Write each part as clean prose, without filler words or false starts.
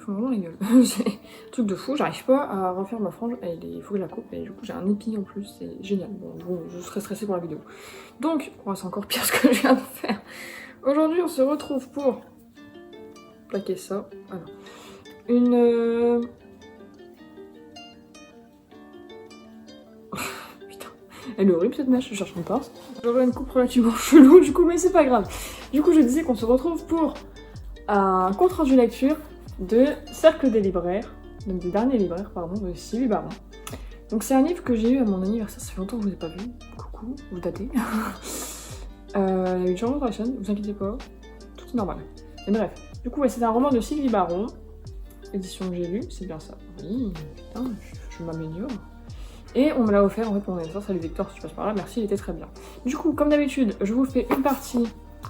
font vraiment la gueule. C'est un truc de fou, j'arrive pas à refaire ma frange, il faut que je la coupe, et du coup j'ai un épi en plus, c'est génial. Bon, je serais stressée pour la vidéo. Donc, c'est encore pire ce que je viens de faire. Aujourd'hui, on se retrouve pour plaquer ça. Alors, une... Putain, elle est horrible cette mèche, je cherche une pince. J'aurais une coupe relativement chelou du coup, mais c'est pas grave. Du coup, je disais qu'on se retrouve pour un compte rendu lecture de Cercle des libraires, donc du dernier libraire, pardon, de Sylvie Baron. Donc c'est un livre que j'ai eu à mon anniversaire, ça fait longtemps que je vous ai pas vu. Coucou, vous datez. Il y a eu changement sur la chaîne, vous inquiétez pas, tout est normal. Et bref, du coup, ouais, c'est un roman de Sylvie Baron, édition que j'ai lue, c'est bien ça. Oui, putain, je m'améliore. Et on me l'a offert en fait pour mon anniversaire, salut Victor si tu passes par là, merci, il était très bien. Du coup, comme d'habitude, je vous fais une partie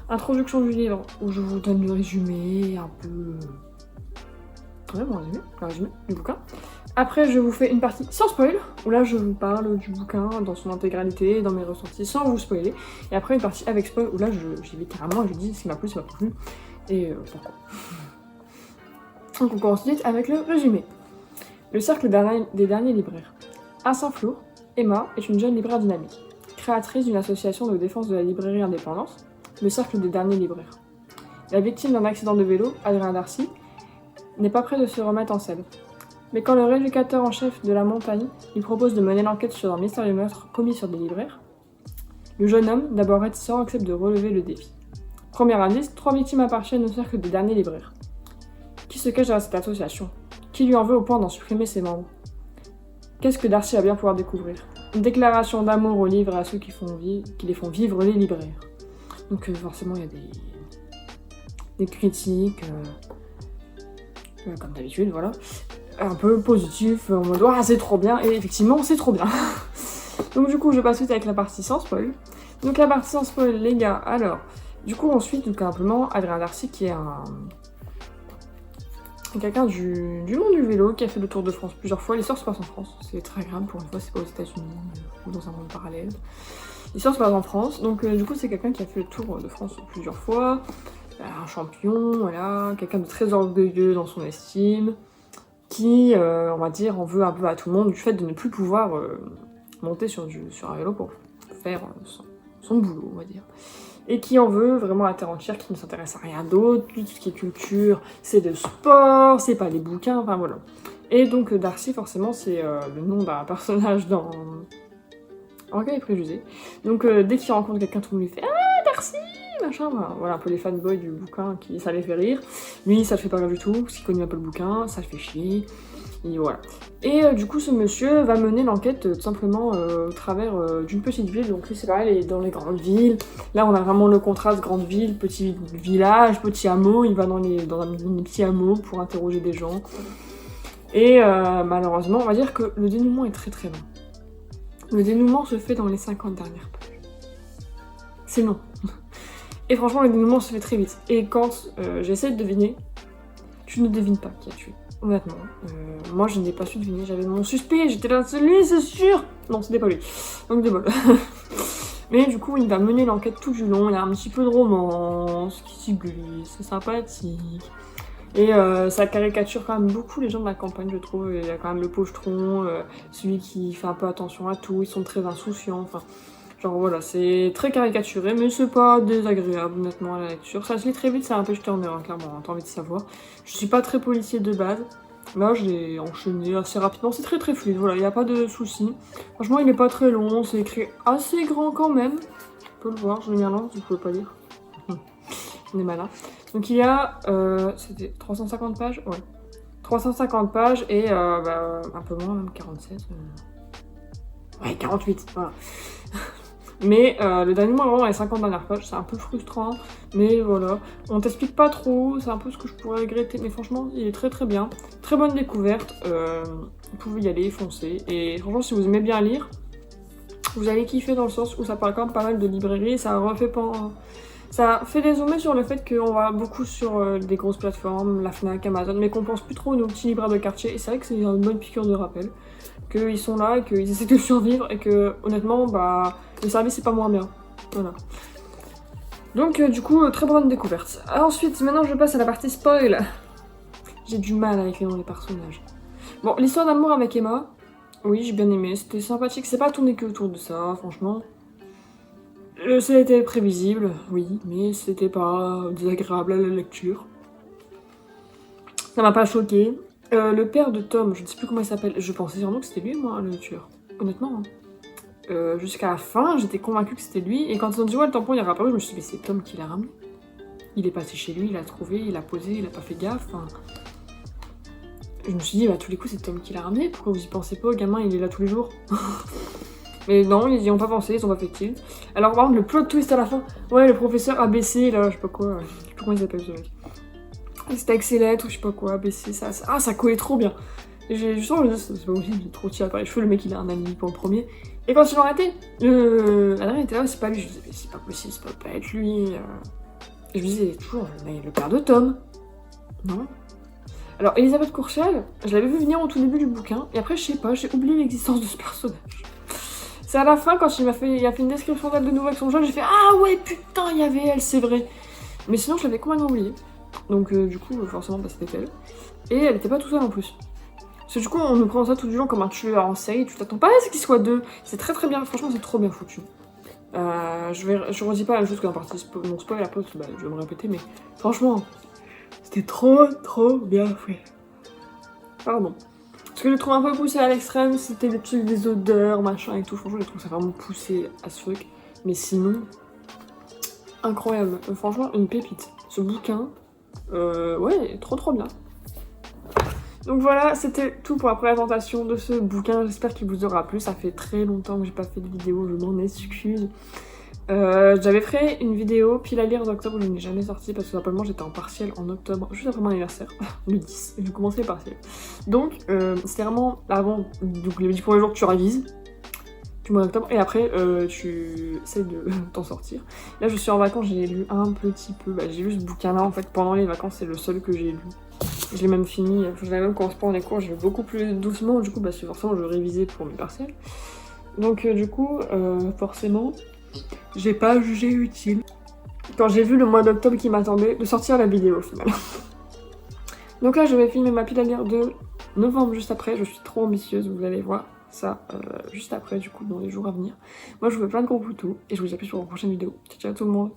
introduction du livre où je vous donne le résumé, un peu... Ouais, mon résumé, le résumé du bouquin. Après, je vous fais une partie sans spoil, où là je vous parle du bouquin dans son intégralité, dans mes ressentis, sans vous spoiler. Et après, une partie avec spoil, où là j'y vais littéralement et je dis ce qui m'a plu, ce qui m'a pas plu, et pourquoi. Donc on commence ensuite avec le résumé. Le cercle des derniers libraires. À Saint-Flour, Emma est une jeune libraire dynamique, créatrice d'une association de défense de la librairie indépendante, le cercle des derniers libraires. La victime d'un accident de vélo, Adrien Darcy, n'est pas près de se remettre en selle. Mais quand le rééducateur en chef de la montagne lui propose de mener l'enquête sur un mystérieux meurtre commis sur des libraires, le jeune homme, d'abord réticent, accepte de relever le défi. Premier indice, 3 victimes appartiennent au cercle des derniers libraires. Qui se cache derrière cette association? Qui lui en veut au point d'en supprimer ses membres? Qu'est-ce que Darcy va bien pouvoir découvrir? Une déclaration d'amour aux livres et à ceux qui les font vivre les libraires. Donc forcément il y a des critiques, comme d'habitude, voilà. Un peu positif, en mode ah c'est trop bien, et effectivement c'est trop bien. Donc du coup je passe tout avec la partie sans spoil. Donc la partie sans spoil les gars, alors, du coup ensuite tout simplement Adrien Darcy qui est quelqu'un du monde du vélo qui a fait le tour de France plusieurs fois. L'histoire se passe en France, c'est très grave pour une fois, c'est pas aux États-Unis ou dans un monde parallèle. L'histoire se passe en France, donc du coup c'est quelqu'un qui a fait le tour de France plusieurs fois, un champion, voilà, quelqu'un de très orgueilleux dans son estime, qui, on va dire, en veut un peu à tout le monde du fait de ne plus pouvoir monter sur un vélo pour faire son boulot, on va dire. Et qui en veut vraiment à terre entière, qui ne s'intéresse à rien d'autre, tout ce qui est culture, c'est le sport, c'est pas les bouquins, enfin voilà. Et donc Darcy, forcément, c'est le nom d'un personnage dans Orgueil et Préjugés. Donc dès qu'il rencontre quelqu'un, tout le monde lui fait « Ah, Darcy !» machin, voilà, un peu les fanboys du bouquin, ça les fait rire. Lui, ça le fait pas rire du tout, parce qu'il connaît un peu le bouquin, ça le fait chier. Et voilà. Et du coup, ce monsieur va mener l'enquête tout simplement au travers d'une petite ville. Donc lui, c'est pareil, il est dans les grandes villes. Là, on a vraiment le contraste grande ville, petit village, petit hameau. Il va dans un petit hameau pour interroger des gens. Et malheureusement, on va dire que le dénouement est très très long. Le dénouement se fait dans les 50 dernières pages. C'est long. Et franchement, le dénouement se fait très vite. Et quand j'essaie de deviner, tu ne devines pas qui a tué. Honnêtement, moi je n'ai pas su deviner, j'avais mon suspect, j'étais là, c'est lui, c'est sûr. Non, c'était pas lui, donc de bol. Mais du coup, il va mener l'enquête tout du long, il y a un petit peu de romance qui s'y glisse, c'est sympathique. Et ça caricature quand même beaucoup les gens de la campagne, je trouve. Il y a quand même le pochetron, celui qui fait un peu attention à tout, ils sont très insouciants, enfin... Genre voilà, c'est très caricaturé, mais c'est pas désagréable, honnêtement, à la lecture. Ça se lit très vite, c'est un page turner, hein, clairement, t'as envie de savoir. Je suis pas très policier de base, là je l'ai enchaîné assez rapidement, c'est très très fluide, voilà, il n'y a pas de soucis. Franchement, il est pas très long, c'est écrit assez grand quand même. On peut le voir, je l'ai mis à l'angle, vous pouvez pas lire. On est malin. Donc il y a, c'était 350 pages, ouais. 350 pages et un peu moins, même 47. Ouais, 48, voilà. Mais le dénouement vraiment les 50 dernières pages, c'est un peu frustrant, mais voilà. On t'explique pas trop, c'est un peu ce que je pourrais regretter, mais franchement, il est très très bien. Très bonne découverte, vous pouvez y aller, foncer. Et franchement, si vous aimez bien lire, vous allez kiffer dans le sens où ça parle quand même pas mal de librairies, ça fait dézoomer sur le fait qu'on va beaucoup sur des grosses plateformes, la Fnac, Amazon, mais qu'on pense plus trop aux nos petits libraires de quartier, et c'est vrai que c'est une bonne piqûre de rappel. Qu'ils sont là et qu'ils essaient de survivre et que honnêtement le service c'est pas moins bien. Voilà. Donc du coup très bonne découverte. Ensuite maintenant je passe à la partie spoil. J'ai du mal à écrire dans les personnages. Bon, l'histoire d'amour avec Emma, oui, j'ai bien aimé, c'était sympathique. C'est pas tourné que autour de ça, franchement. C'était prévisible, oui, mais c'était pas désagréable à la lecture. Ça m'a pas choqué. Le père de Tom, je ne sais plus comment il s'appelle, je pensais sûrement que c'était lui, moi, le tueur. Honnêtement. Jusqu'à la fin, j'étais convaincue que c'était lui, et quand ils ont dit ouais, le tampon il est réapparu, je me suis dit, mais c'est Tom qui l'a ramené. Il est passé chez lui, il l'a trouvé, il l'a posé, il a pas fait gaffe. Enfin... Je me suis dit, bah, à tous les coups, c'est Tom qui l'a ramené, pourquoi vous y pensez pas, le gamin il est là tous les jours. Mais non, ils y ont pas pensé, ils ont pas fait tilt. Alors, par contre, le plot twist à la fin, ouais, le professeur ABC, là, je sais pas quoi, je sais plus comment il s'appelle ce mec. C'était avec ses lettres ou je sais pas quoi, ABC, ça collait trop bien. Et j'ai juste envie de dire, c'est pas possible, il est trop tiré par les cheveux, le mec il a un ami pour le premier. Et quand ils l'ont arrêté, Adrien était là, c'est pas lui, je disais, mais c'est pas possible, ça peut pas être lui. Et je me disais, toujours, mais le père de Tom. Non. Alors, Elisabeth Courchel, je l'avais vu venir au tout début du bouquin, et après, je sais pas, j'ai oublié l'existence de ce personnage. C'est à la fin, quand il a fait une description d'elle de nouveau avec son jeune, j'ai fait ah ouais, putain, il y avait elle, c'est vrai. Mais sinon, je l'avais complètement oublié. Donc, du coup, forcément, bah, c'était elle. Et elle était pas toute seule en plus. Parce que du coup, on nous prend ça tout du long comme un tueur en série, tu t'attends pas à ce qu'il soit deux. C'est très très bien, franchement, c'est trop bien foutu. Je redis pas la même chose que dans la partie mon spoil, après, bah, je vais me répéter, mais franchement, c'était trop bien fait. Pardon. Ce que je trouve un peu poussé à l'extrême, c'était les trucs des odeurs, machin et tout. Franchement, je trouve ça vraiment poussé à ce truc. Mais sinon, incroyable. Franchement, une pépite. Ce bouquin, ouais, trop bien. Donc voilà, c'était tout pour la présentation de ce bouquin. J'espère qu'il vous aura plu. Ça fait très longtemps que j'ai pas fait de vidéo, je m'en excuse. J'avais fait une vidéo pile à lire d'octobre, je n'ai jamais sorti parce que simplement j'étais en partiel en octobre, juste après mon anniversaire, le 10, et j'ai commencé les partiels. Donc c'était vraiment avant, donc les 10 premiers jours tu révises, du mois d'octobre, et après tu essaies de t'en sortir. Là je suis en vacances, j'ai lu un petit peu, bah, j'ai lu ce bouquin là en fait pendant les vacances, c'est le seul que j'ai lu. Je l'ai même fini, je l'ai même commencé pendant les cours, je vais beaucoup plus doucement, du coup bah, forcément je révisais pour mes partiels. Donc du coup, forcément, j'ai pas jugé utile, quand j'ai vu le mois d'octobre qui m'attendait, de sortir la vidéo au final. Donc là je vais filmer ma pile à lire de novembre juste après, je suis trop ambitieuse, vous allez voir ça juste après du coup dans les jours à venir. Moi je vous fais plein de gros poutous et je vous dis à plus pour une prochaine vidéo. Ciao ciao tout le monde.